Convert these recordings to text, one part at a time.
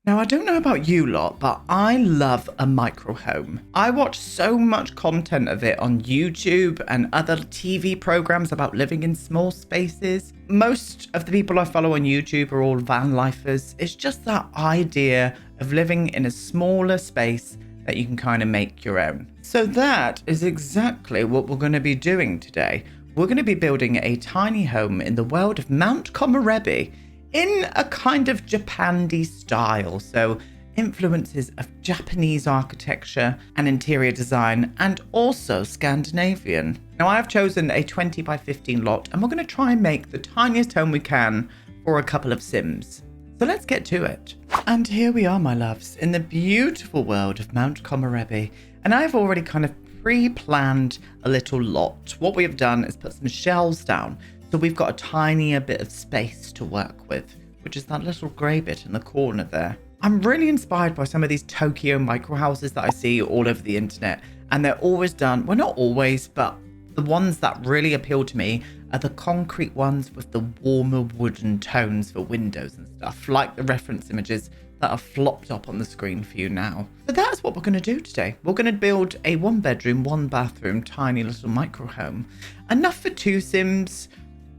Now, I don't know about you lot, but I love a micro home. I watch so much content of it on YouTube and other TV programs about living in small spaces. Most of the people I follow on YouTube are all van lifers. It's just that idea of living in a smaller space that you can kind of make your own. So that is exactly what we're going to be doing today. We're going to be building a tiny home in the world of Mt Komerebi, in a kind of Japandi style, so influences of Japanese architecture and interior design, and also Scandinavian. Now, I have chosen a 20 by 15 lot, and we're going to try and make the tiniest home we can for a couple of Sims. So let's get to it. And here we are, my loves, in the beautiful world of Mt Komerebi, and I've already kind of pre-planned a little lot. What we have done is put some shelves down, so we've got a tinier bit of space to work with, which is that little grey bit in the corner there. I'm really inspired by some of these Tokyo micro houses that I see all over the internet, and they're always done, well, not always, but the ones that really appeal to me are the concrete ones with the warmer wooden tones for windows and stuff, like the reference images that are flopped up on the screen for you now. So that's what we're going to do today. We're going to build a 1-bedroom, 1-bathroom, tiny little micro home. Enough for 2 Sims.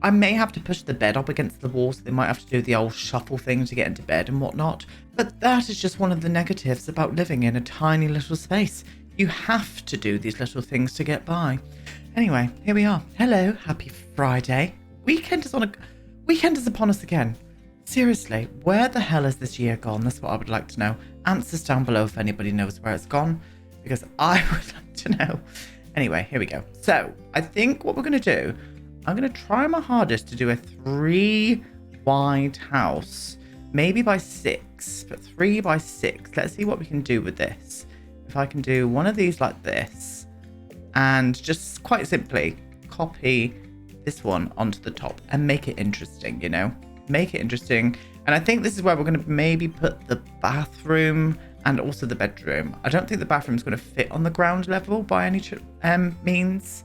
I may have to push the bed up against the wall, so they might have to do the old shuffle thing to get into bed and whatnot. But that is just one of the negatives about living in a tiny little space. You have to do these little things to get by. Anyway, here we are. Hello, happy Friday. Weekend is upon us again. Seriously, where the hell has this year gone? That's what I would like to know. Answers down below if anybody knows where it's gone, because I would like to know. Anyway, here we go. So I think what we're going to do, I'm going to try my hardest to do a 3 wide house, maybe by 6, but 3 by 6. Let's see what we can do with this. If I can do one of these like this, and just quite simply copy this one onto the top and make it interesting, you know, make it interesting. And I think this is where we're going to maybe put the bathroom and also the bedroom. I don't think the bathroom is going to fit on the ground level by any means.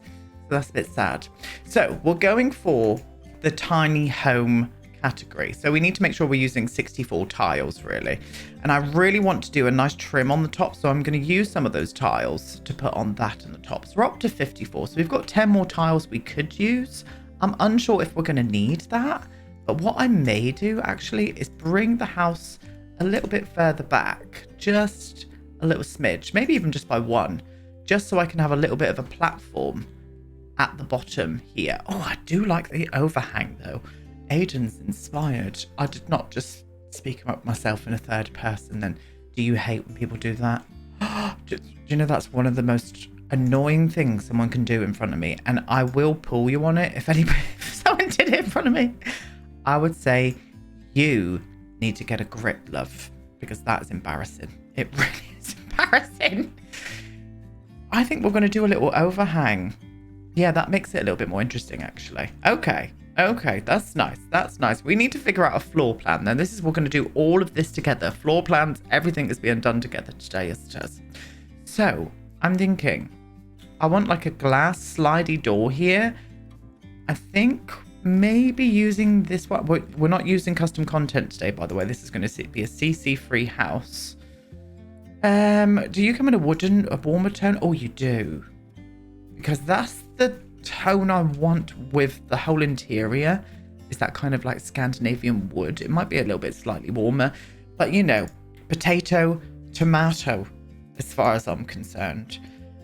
So that's a bit sad. So we're going for the tiny home category. So we need to make sure we're using 64 tiles really. And I really want to do a nice trim on the top. So I'm going to use some of those tiles to put on that in the top. So we're up to 54. So we've got 10 more tiles we could use. I'm unsure if we're going to need that. But what I may do actually is bring the house a little bit further back. Just a little smidge. Maybe even just by 1. Just so I can have a little bit of a platform at the bottom here. Oh, I do like the overhang though. Aiden's inspired. I did not just speak about myself in a third person then. Do you hate when people do that? Do you know that's one of the most annoying things someone can do in front of me, and I will pull you on it if someone did it in front of me. I would say you need to get a grip, love, because that is embarrassing. It really is embarrassing. I think we're going to do a little overhang. Yeah, that makes it a little bit more interesting, actually. Okay, that's nice. That's nice. We need to figure out a floor plan, then. We're going to do all of this together. Floor plans, everything is being done together today, as it is. So, I'm thinking, I want like a glass slidey door here. I think maybe using this one. We're not using custom content today, by the way. This is going to be a CC-free house. Do you come in a warmer tone? Oh, you do. Because that's the tone I want with the whole interior, is that kind of like Scandinavian wood. It might be a little bit slightly warmer, but you know, potato, tomato, as far as I'm concerned.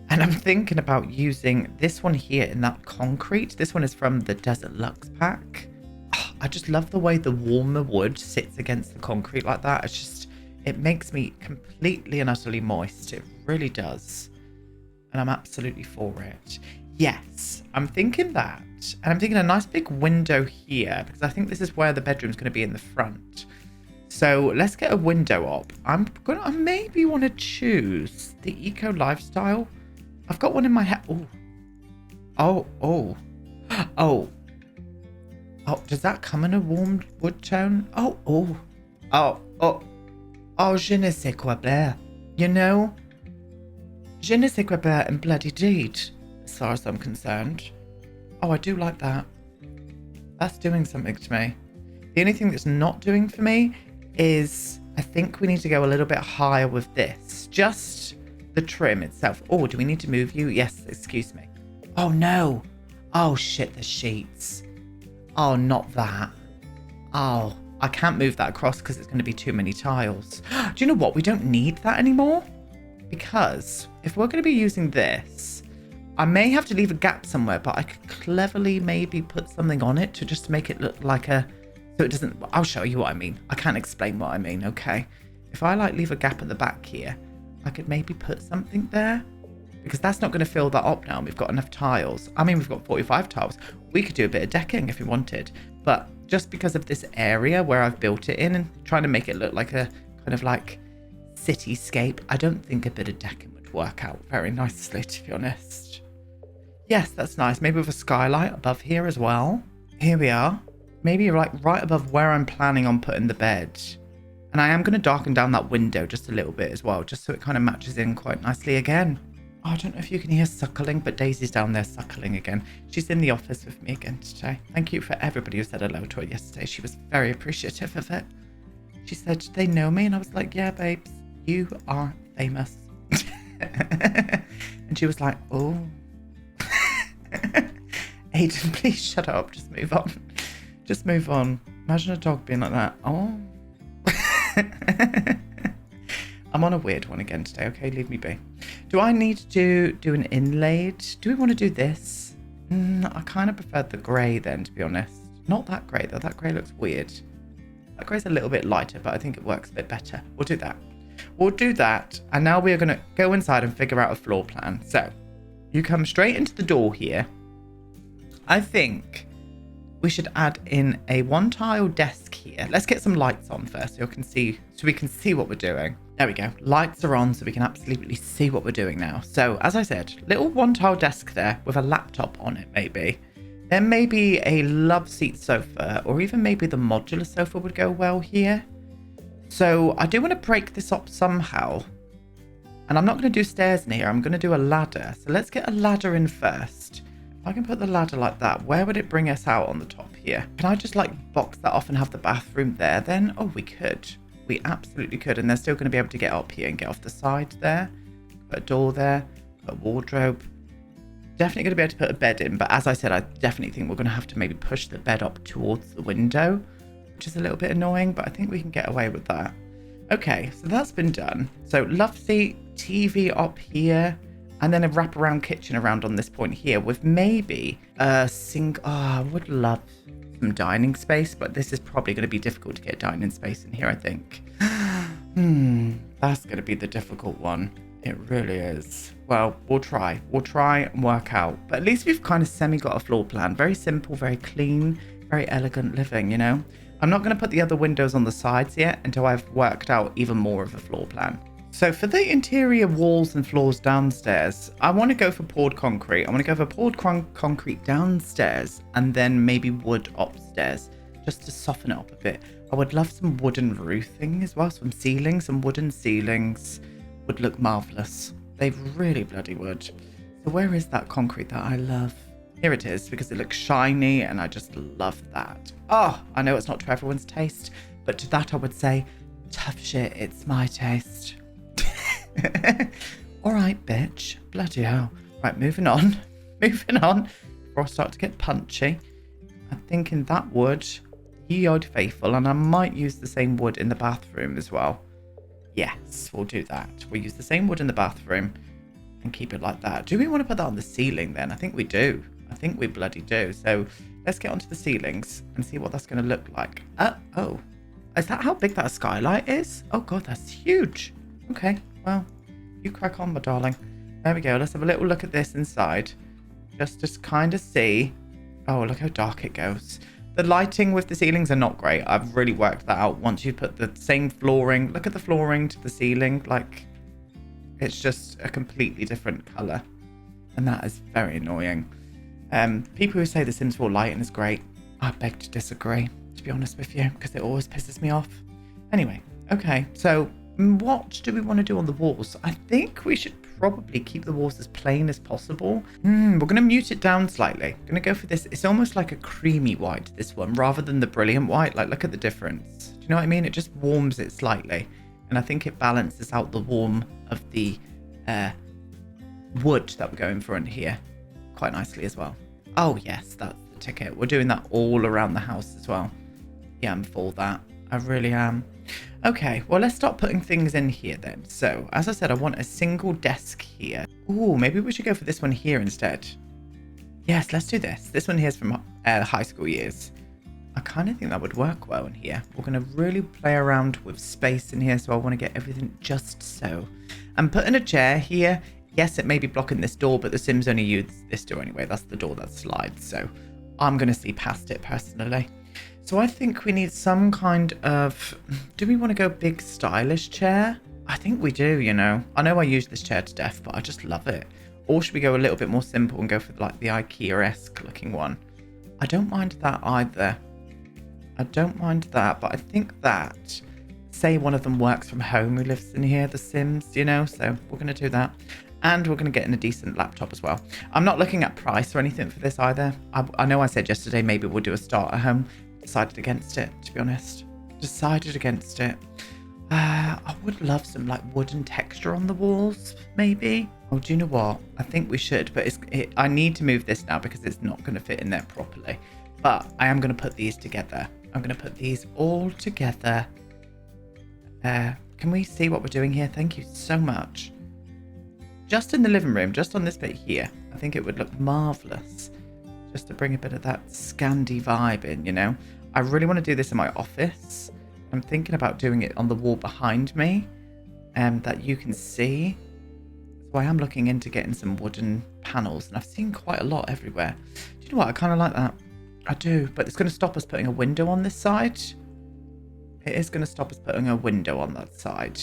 And I'm thinking about using this one here in that concrete. This one is from the Desert Luxe pack. Oh, I just love the way the warmer wood sits against the concrete like that. It makes me completely and utterly moist. It really does. And I'm absolutely for it. Yes, I'm thinking that. And I'm thinking a nice big window here, because I think this is where the bedroom's going to be in the front. So let's get a window up. I maybe want to choose the eco lifestyle. I've got one in my head. Oh, does that come in a warm wood tone? Oh, je ne sais quoi faire. You know? Je ne sais quoi faire and bloody deed, as far as I'm concerned. Oh, I do like that. That's doing something to me. The only thing that's not doing for me is I think we need to go a little bit higher with this. Just the trim itself. Oh, do we need to move you? Yes, excuse me. Oh, no. Oh, shit, the sheets. Oh, not that. Oh, I can't move that across because it's going to be too many tiles. Do you know what? We don't need that anymore. Because if we're going to be using this, I may have to leave a gap somewhere, but I could cleverly maybe put something on it to just make it look like a... So it doesn't... I'll show you what I mean. I can't explain what I mean, okay? If I like leave a gap at the back here, I could maybe put something there. Because that's not going to fill that up now. We've got enough tiles. I mean, we've got 45 tiles. We could do a bit of decking if we wanted. But just because of this area where I've built it in and trying to make it look like a kind of like cityscape, I don't think a bit of decking would work out very nicely, to be honest. Yes, that's nice. Maybe with a skylight above here as well. Here we are. Maybe like right above where I'm planning on putting the bed. And I am going to darken down that window just a little bit as well, just so it kind of matches in quite nicely again. Oh, I don't know if you can hear suckling, but Daisy's down there suckling again. She's in the office with me again today. Thank you for everybody who said hello to her yesterday. She was very appreciative of it. She said, they know me? And I was like, yeah, babes, you are famous. And she was like, oh. Aiden, please shut up. Just move on. Just move on. Imagine a dog being like that. Oh. I'm on a weird one again today. Okay, leave me be. Do I need to do an inlaid? Do we want to do this? I kind of prefer the grey then, to be honest. Not that grey though. That grey looks weird. That grey's a little bit lighter, but I think it works a bit better. We'll do that. We'll do that. And now we are going to go inside and figure out a floor plan. So you come straight into the door here. I think we should add in a one tile desk here. Let's get some lights on first so we can see what we're doing. There we go. Lights are on so we can absolutely see what we're doing now. So as I said, little one tile desk there with a laptop on it maybe. Then maybe a love seat sofa, or even maybe the modular sofa would go well here. So I do want to break this up somehow. And I'm not going to do stairs in here. I'm going to do a ladder. So let's get a ladder in first. If I can put the ladder like that, where would it bring us out on the top here? Can I just like box that off and have the bathroom there then? Oh, we could. We absolutely could. And they're still going to be able to get up here and get off the side there. Put a door there. Put a wardrobe. Definitely going to be able to put a bed in. But as I said, I definitely think we're going to have to maybe push the bed up towards the window, which is a little bit annoying, but I think we can get away with that. Okay, so that's been done. So love seat, TV up here, and then a wraparound kitchen around on this point here with maybe a sink. Oh, I would love some dining space, but this is probably going to be difficult to get dining space in here, I think. That's going to be the difficult one. It really is. Well, we'll try. We'll try and work out. But at least we've kind of semi got a floor plan. Very simple, very clean, very elegant living, you know? I'm not going to put the other windows on the sides yet until I've worked out even more of a floor plan. So for the interior walls and floors downstairs, I want to go for poured concrete. I want to go for poured concrete downstairs and then maybe wood upstairs just to soften it up a bit. I would love some wooden roofing as well. Some ceilings, some wooden ceilings would look marvellous. They really bloody would. So where is that concrete that I love? Here it is, because it looks shiny and I just love that. Oh, I know it's not to everyone's taste, but to that I would say, tough shit, it's my taste. All right, bitch. Bloody hell. Right, moving on. Moving on. Before I start to get punchy. I'm thinking that wood, ye old faithful, and I might use the same wood in the bathroom as well. Yes, we'll do that. We'll use the same wood in the bathroom and keep it like that. Do we want to put that on the ceiling then? I think we do. I think we bloody do. So let's get onto the ceilings and see what that's going to look like. Oh, is that how big that skylight is? Oh God, that's huge. Okay, well, you crack on, my darling. There we go. Let's have a little look at this inside. Just to kind of see. Oh, look how dark it goes. The lighting with the ceilings are not great. I've really worked that out. Once you put the same flooring, look at the flooring to the ceiling. Like, it's just a completely different colour. And that is very annoying. People who say the Sims 4 lighting is great, I beg to disagree, to be honest with you, because it always pisses me off. Anyway, okay, so what do we want to do on the walls? I think we should probably keep the walls as plain as possible. We're going to mute it down slightly. I'm going to go for this. It's almost like a creamy white, this one, rather than the brilliant white. Like, look at the difference. Do you know what I mean? It just warms it slightly. And I think it balances out the warmth of the wood that we're going for in here quite nicely as well. Oh yes, that's the ticket. We're doing that all around the house as well. Yeah, I'm for that. I really am. Okay, well, let's start putting things in here then. So, as I said, I want a single desk here. Ooh, maybe we should go for this one here instead. Yes, let's do this. This one here is from high school years. I kind of think that would work well in here. We're going to really play around with space in here, so I want to get everything just so. I'm putting a chair here. Yes, it may be blocking this door, but the Sims only use this door anyway. That's the door that slides, so I'm going to see past it personally. So I think we need some kind of... Do we want to go big stylish chair? I think we do, you know. I know I use this chair to death, but I just love it. Or should we go a little bit more simple and go for like the IKEA-esque looking one? I don't mind that either. I don't mind that, but I think that... Say one of them works from home who lives in here, the Sims, you know? So we're going to do that. And we're going to get in a decent laptop as well. I'm not looking at price or anything for this either. I know I said yesterday maybe we'll do a starter home. Decided against it, to be honest. Decided against it. I would love some like wooden texture on the walls, maybe. Oh, do you know what? I think we should, but I need to move this now because it's not going to fit in there properly. But I am going to put these together. I'm going to put these all together. Can we see what we're doing here? Thank you so much. Just in the living room, just on this bit here, I think it would look marvellous. Just to bring a bit of that Scandi vibe in, you know. I really want to do this in my office. I'm thinking about doing it on the wall behind me, that you can see. So I am looking into getting some wooden panels, and I've seen quite a lot everywhere. Do you know what? I kind of like that. I do, but it's going to stop us putting a window on this side. It is going to stop us putting a window on that side.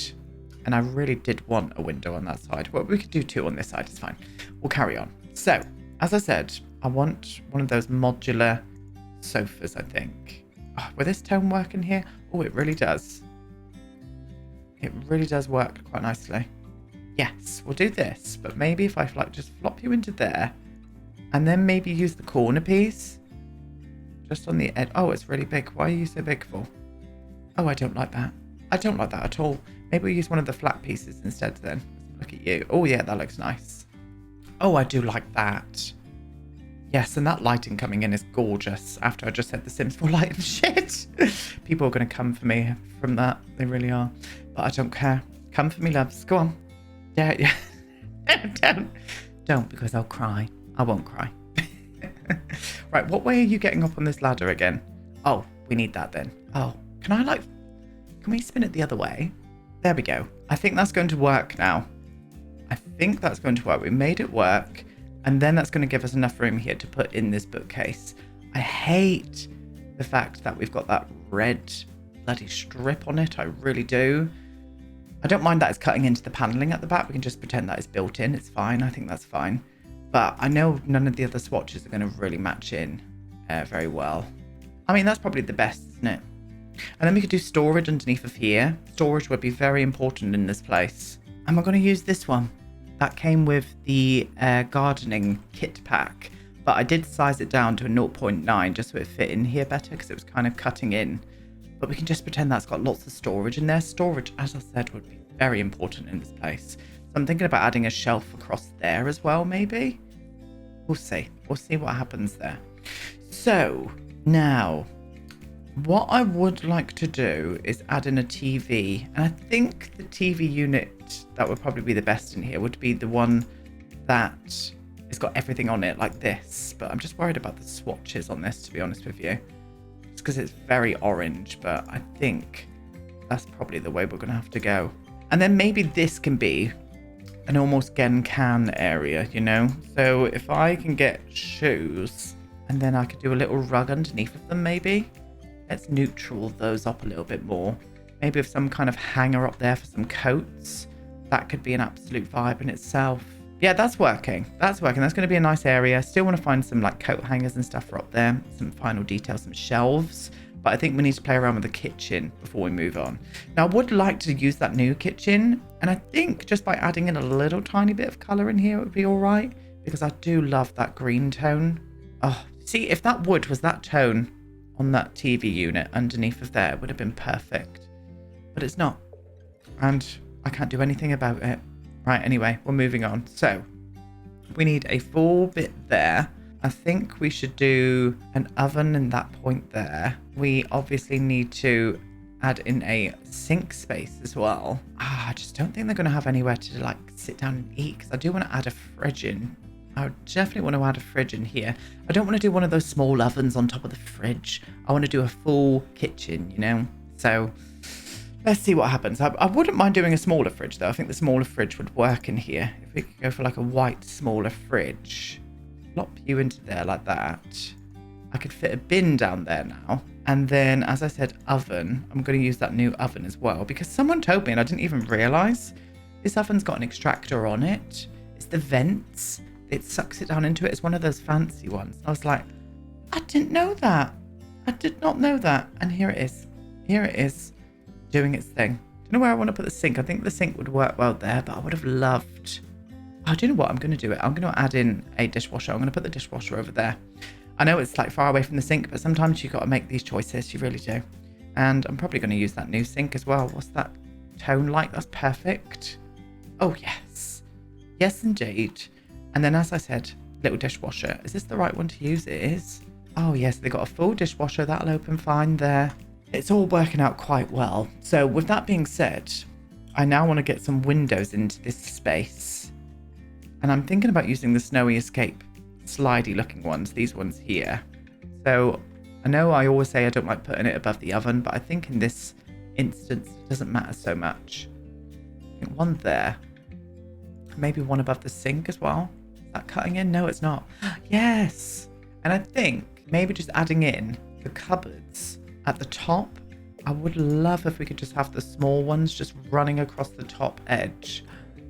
And I really did want a window on that side. Well, we could do two on this side. It's fine. We'll carry on. So, as I said, I want one of those modular sofas, I think. Oh, will this tone work in here? Oh, it really does. It really does work quite nicely. Yes, we'll do this. But maybe if I like just flop you into there and then maybe use the corner piece just on the edge. Oh, it's really big. Why are you so big for? Oh, I don't like that. I don't like that at all. Maybe we use one of the flat pieces instead then. Look at you. Oh, yeah, that looks nice. Oh, I do like that. Yes, and that lighting coming in is gorgeous after I just said the Sims 4 light and shit. People are going to come for me from that. They really are. But I don't care. Come for me, loves. Go on. Yeah. Don't, because I'll cry. I won't cry. Right, what way are you getting up on this ladder again? Oh, we need that then. Oh, can we spin it the other way? There we go. I think that's going to work now. I think that's going to work. We made it work. And then that's going to give us enough room here to put in this bookcase. I hate the fact that we've got that red bloody strip on it. I really do. I don't mind that it's cutting into the paneling at the back. We can just pretend that it's built in. It's fine. I think that's fine. But I know none of the other swatches are going to really match in very well. I mean, that's probably the best, isn't it? And then we could do storage underneath of here. Storage would be very important in this place. Am I going to use this one? That came with the gardening kit pack, but I did size it down to a 0.9 just so it fit in here better because it was kind of cutting in. But we can just pretend that's got lots of storage in there. Storage, as I said, would be very important in this place. So I'm thinking about adding a shelf across there as well, maybe. We'll see. We'll see what happens there. So now, what I would like to do is add in a TV. And I think the TV unit that would probably be the best in here would be the one that has got everything on it like this. But I'm just worried about the swatches on this, to be honest with you. Just because it's very orange, but I think that's probably the way we're going to have to go. And then maybe this can be an almost Gen Can area, you know? So if I can get shoes and then I could do a little rug underneath of them maybe. Let's neutral those up a little bit more. Maybe with some kind of hanger up there for some coats. That could be an absolute vibe in itself. Yeah, that's working. That's working. That's going to be a nice area. Still want to find some like coat hangers and stuff for up there. Some final details, some shelves. But I think we need to play around with the kitchen before we move on. Now, I would like to use that new kitchen. And I think just by adding in a little tiny bit of colour in here, it would be all right. Because I do love that green tone. Oh, see, if that wood was that tone on that TV unit underneath of there, it would have been perfect. But it's not. And I can't do anything about it. Right, anyway, we're moving on. So, we need a full bit there. I think we should do an oven in that point there. We obviously need to add in a sink space as well. I just don't think they're going to have anywhere to like sit down and eat, because I do want to add a fridge in. I would definitely want to add a fridge in here. I don't want to do one of those small ovens on top of the fridge. I want to do a full kitchen, you know? So let's see what happens. I wouldn't mind doing a smaller fridge though. I think the smaller fridge would work in here. If we could go for like a white smaller fridge. Plop you into there like that. I could fit a bin down there now. And then, as I said, oven. I'm going to use that new oven as well, because someone told me and I didn't even realise this oven's got an extractor on it. It's the vents. It sucks it down into it. It's one of those fancy ones. I was like, I didn't know that. I did not know that. And here it is. Here it is doing its thing. Don't know where I want to put the sink. I think the sink would work well there, but I would have loved... Oh, do you know what? I'm going to do it. I'm going to add in a dishwasher. I'm going to put the dishwasher over there. I know it's like far away from the sink, but sometimes you've got to make these choices. You really do. And I'm probably going to use that new sink as well. What's that tone like? That's perfect. Oh, yes. Yes, indeed. And then, as I said, little dishwasher. Is this the right one to use? It is. Oh, yes. They've got a full dishwasher. That'll open fine there. It's all working out quite well. So with that being said, I now want to get some windows into this space. And I'm thinking about using the Snowy Escape slidey looking ones, these ones here. So I know I always say I don't like putting it above the oven, but I think in this instance it doesn't matter so much. I think one there, maybe one above the sink as well. Is that cutting in? No, it's not. Yes. And I think maybe just adding in the cupboards at the top. I would love if we could just have the small ones just running across the top edge.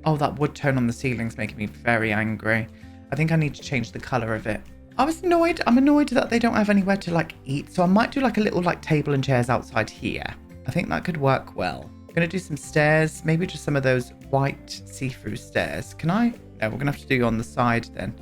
Oh, that wood tone on the ceiling's making me very angry. I think I need to change the colour of it. I was annoyed. I'm annoyed that they don't have anywhere to like eat. So I might do like a little like table and chairs outside here. I think that could work well. I'm going to do some stairs. Maybe just some of those white see-through stairs. Can I? No, we're going to have to do on the side then.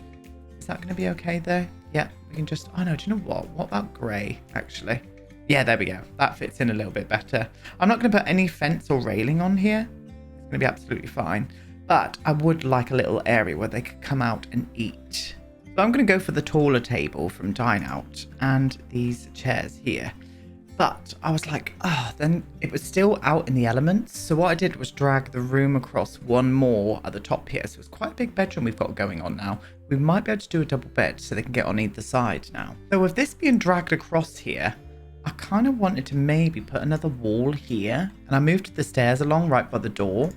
Is that going to be okay there? Yeah, we can just... Oh no, do you know what? What about grey actually? Yeah, there we go. That fits in a little bit better. I'm not going to put any fence or railing on here. It's going to be absolutely fine. But I would like a little area where they could come out and eat. So I'm going to go for the taller table from Dine Out and these chairs here. But I was like, then it was still out in the elements. So what I did was drag the room across one more at the top here. So it's quite a big bedroom we've got going on now. We might be able to do a double bed so they can get on either side now. So with this being dragged across here, I kind of wanted to maybe put another wall here. And I moved the stairs along right by the door.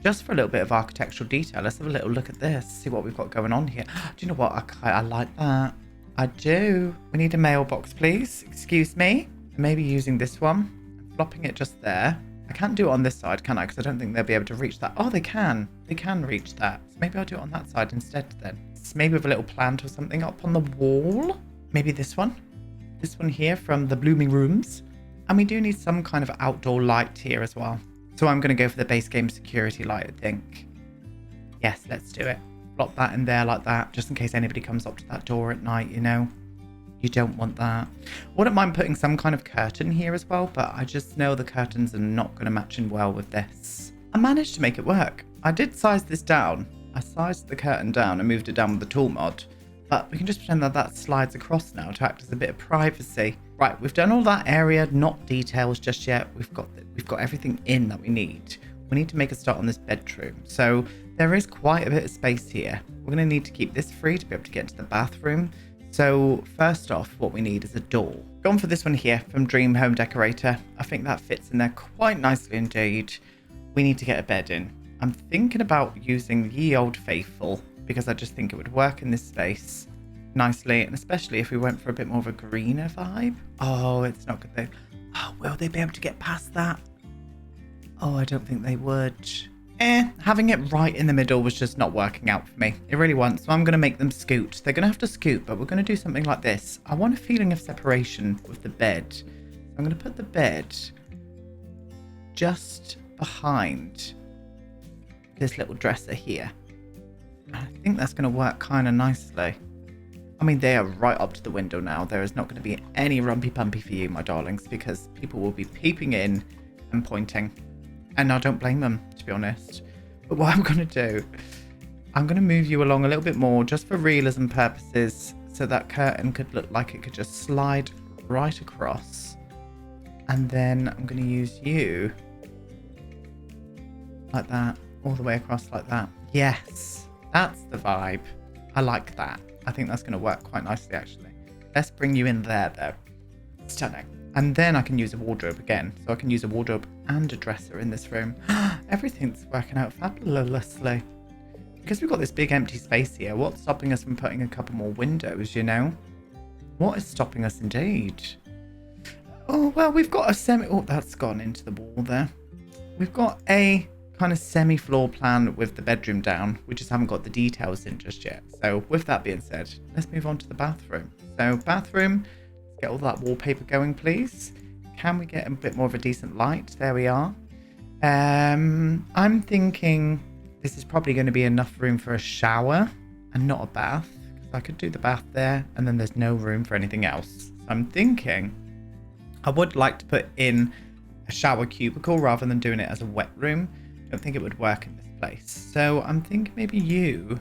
Just for a little bit of architectural detail. Let's have a little look at this. See what we've got going on here. Do you know what? I like that. I do. We need a mailbox, please. Excuse me. Maybe using this one. Flopping it just there. I can't do it on this side, can I? Because I don't think they'll be able to reach that. Oh, they can. They can reach that. So maybe I'll do it on that side instead then. Maybe with a little plant or something up on the wall. Maybe this one. This one here from the Blooming Rooms. And we do need some kind of outdoor light here as well. So I'm going to go for the base game security light, I think. Yes, let's do it. Plop that in there like that, just in case anybody comes up to that door at night, you know. You don't want that. Wouldn't mind putting some kind of curtain here as well, but I just know the curtains are not going to match in well with this. I managed to make it work. I did size this down. I sized the curtain down and moved it down with the tool mod. But we can just pretend that that slides across now to act as a bit of privacy. Right, we've done all that area, not details just yet. We've got everything in that we need. We need to make a start on this bedroom. So there is quite a bit of space here. We're going to need to keep this free to be able to get into the bathroom. So first off, what we need is a door. Gone for this one here from Dream Home Decorator. I think that fits in there quite nicely indeed. We need to get a bed in. I'm thinking about using Ye Old Faithful because I just think it would work in this space nicely, and especially if we went for a bit more of a greener vibe. Oh, it's not good though. Oh, will they be able to get past that? Oh, I don't think they would. Having it right in the middle was just not working out for me. It really wasn't. So I'm going to make them scoot. They're going to have to scoot, but we're going to do something like this. I want a feeling of separation with the bed. So I'm going to put the bed just behind this little dresser here. I think that's going to work kind of nicely. I mean, they are right up to the window now. There is not going to be any rumpy pumpy for you, my darlings, because people will be peeping in and pointing. And I don't blame them, to be honest. But what I'm going to do, I'm going to move you along a little bit more just for realism purposes. So that curtain could look like it could just slide right across. And then I'm going to use you like that, all the way across like that. Yes, that's the vibe. I like that. I think that's going to work quite nicely, actually. Let's bring you in there, though. Stunning. And then I can use a wardrobe again. So I can use a wardrobe and a dresser in this room. Everything's working out fabulously. Because we've got this big empty space here, what's stopping us from putting a couple more windows, you know? What is stopping us indeed? Oh, well, we've got a semi... Oh, that's gone into the wall there. We've got a kind of semi-floor plan with the bedroom down. We just haven't got the details in just yet. So with that being said, let's move on to the bathroom. So bathroom... Get all that wallpaper going, please. Can we get a bit more of a decent light? There we are. I'm thinking this is probably going to be enough room for a shower and not a bath. Because I could do the bath there and then there's no room for anything else. So I'm thinking I would like to put in a shower cubicle rather than doing it as a wet room. I don't think it would work in this place. So I'm thinking maybe you.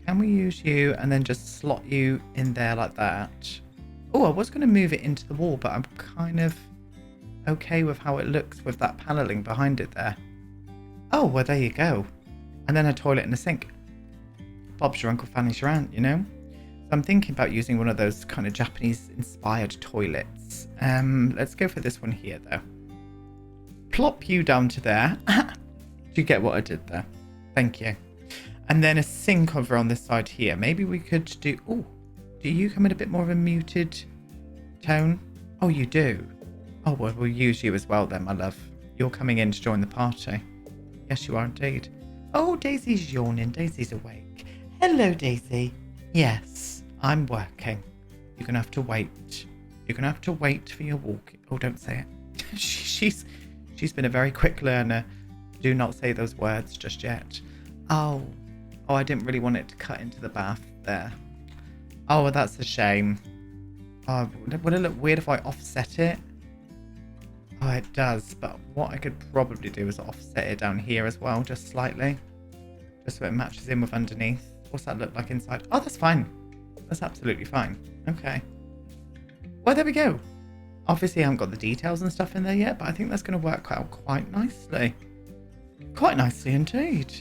Can we use you and then just slot you in there like that? Oh, I was going to move it into the wall, but I'm kind of okay with how it looks with that paneling behind it there. Oh, well, there you go. And then a toilet and a sink. Bob's your uncle, Fanny's your aunt, you know? So I'm thinking about using one of those kind of Japanese-inspired toilets. Let's go for this one here, though. Plop you down to there. Do you get what I did there? Thank you. And then a sink over on this side here. Maybe we could do... Oh. Do you come in a bit more of a muted tone? Oh, you do? Oh, well, we'll use you as well then, my love. You're coming in to join the party. Yes, you are indeed. Oh, Daisy's yawning. Daisy's awake. Hello, Daisy. Yes, I'm working. You're going to have to wait. You're going to have to wait for your walk. Oh, don't say it. She's been a very quick learner. Do not say those words just yet. Oh, I didn't really want it to cut into the bath there. Oh, well, that's a shame. Oh, would it look weird if I offset it? Oh, it does. But what I could probably do is offset it down here as well, just slightly. Just so it matches in with underneath. What's that look like inside? Oh, that's fine. That's absolutely fine. Okay. Well, there we go. Obviously, I haven't got the details and stuff in there yet, but I think that's going to work out quite nicely. Quite nicely indeed.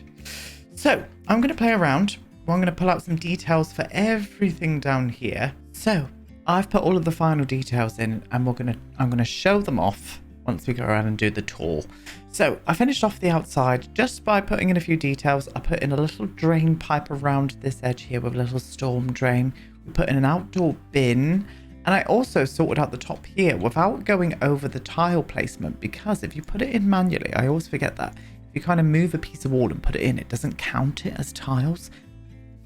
So, I'm going to play around. I'm going to pull out some details for everything down here. So I've put all of the final details in and I'm going to show them off once we go around and do the tour. So I finished off the outside just by putting in a few details. I put in a little drain pipe around this edge here with a little storm drain. We put in an outdoor bin. And I also sorted out the top here without going over the tile placement, because if you put it in manually, I always forget that. If you kind of move a piece of wall and put it in, it doesn't count it as tiles.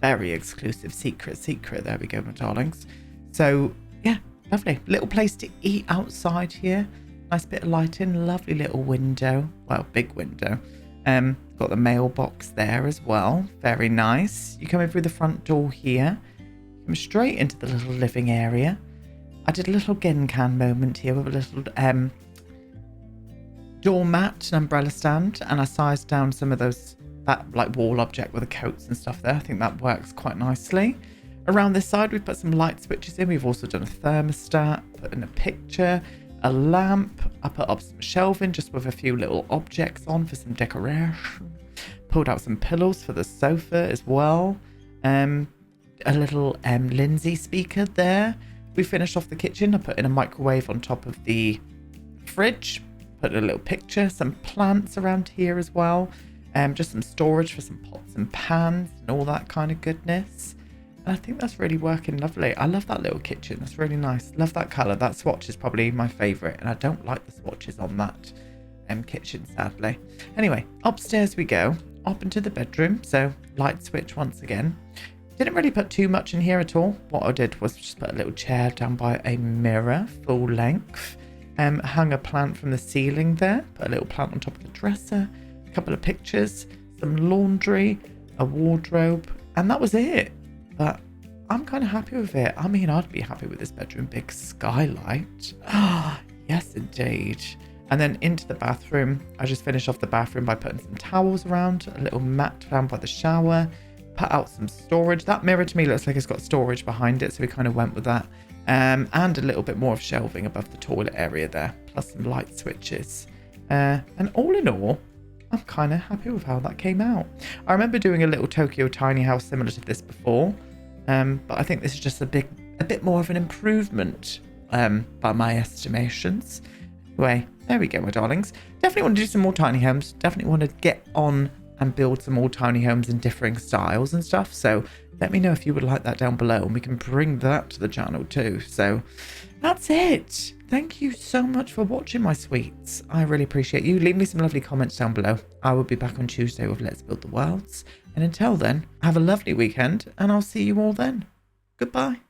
Very exclusive secret. There we go, my darlings. So yeah, lovely. Little place to eat outside here. Nice bit of lighting. Lovely little window. Well, big window. Got the mailbox there as well. Very nice. You come in through the front door here. Come straight into the little living area. I did a little Genkan moment here with a little doormat and umbrella stand, and I sized down some of those that like wall object with the coats and stuff there. I think that works quite nicely. Around this side we've put some light switches in. We've also done a thermostat, put in a picture, a lamp. I put up some shelving just with a few little objects on for some decoration. Pulled out some pillows for the sofa as well. A little Lindsay speaker there. We finished off the kitchen. I put in a microwave on top of the fridge. Put a little picture, some plants around here as well. Just some storage for some pots and pans and all that kind of goodness. And I think that's really working lovely. I love that little kitchen. That's really nice. Love that colour. That swatch is probably my favourite. And I don't like the swatches on that kitchen, sadly. Anyway, upstairs we go. Up into the bedroom. So light switch once again. Didn't really put too much in here at all. What I did was just put a little chair down by a mirror, full length. Hung a plant from the ceiling there. Put a little plant on top of the dresser. A couple of pictures. Some laundry. A wardrobe. And that was it. But I'm kind of happy with it. I mean, I'd be happy with this bedroom. Big skylight. Ah, yes, indeed. And then into the bathroom. I just finished off the bathroom by putting some towels around, a little mat down by the shower, put out some storage. That mirror to me looks like it's got storage behind it, so we kind of went with that. And a little bit more of shelving above the toilet area there, plus some light switches. And all in all, I'm kind of happy with how that came out. I remember doing a little Tokyo tiny house similar to this before, but I think this is just a bit more of an improvement by my estimations. Anyway, there we go, my darlings. Definitely want to do some more tiny homes. Definitely want to get on and build some more tiny homes in differing styles and stuff. So let me know if you would like that down below, and we can bring that to the channel too. So that's it. Thank you so much for watching, my sweets. I really appreciate you. Leave me some lovely comments down below. I will be back on Tuesday with Let's Build the Worlds. And until then, have a lovely weekend, and I'll see you all then. Goodbye.